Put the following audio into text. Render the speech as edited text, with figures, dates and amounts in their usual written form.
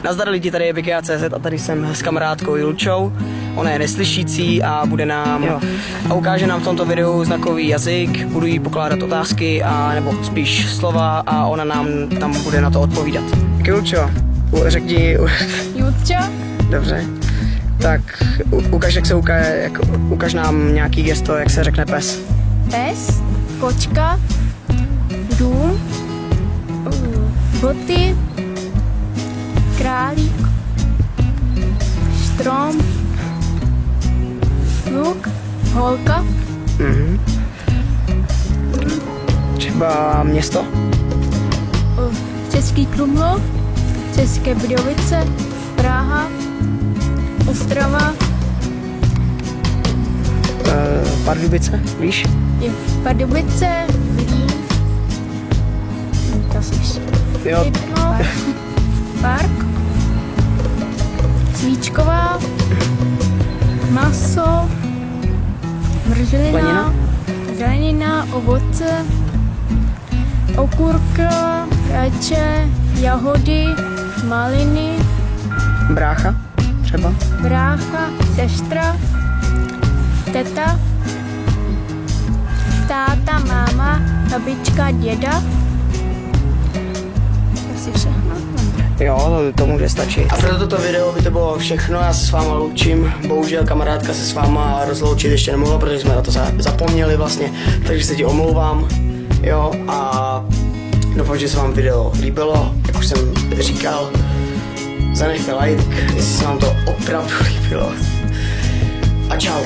Nazdar lidi, tady je BGA.cz a tady jsem s kamarádkou Julčou. Ona je neslyšící a bude nám a ukáže nám v tomto videu znakový jazyk, budu jí pokládat otázky a nebo spíš slova a ona nám tam bude na to odpovídat. Julčo, řekni... Julčo? Dobře. Tak ukaž nám nějaký gesto, jak se řekne pes. Pes, kočka, dům, boty, králík, strom, luk, holka. Třeba město? Český Krumlov, České Budějovice, Praha, Ostrava. Pardubice, víš? Je Pardubice, Zlín. Jo. Park, Svíčková, maso, mrzelina, zelenina, ovoce, okurka, rajče, jahody, maliny. Brácha třeba? Brácha, sestra, teta, táta, máma, babička, děda. Asi všechno. Jo, to může stačit. A pro toto video by to bylo všechno, já se s váma loučím. Bohužel kamarádka se s váma rozloučit ještě nemohla, protože jsme na to zapomněli vlastně, takže se ti omlouvám. Jo, a doufám, že se vám video líbilo, jak už jsem říkal. Zanechte like, jestli se vám to opravdu líbilo. A čau.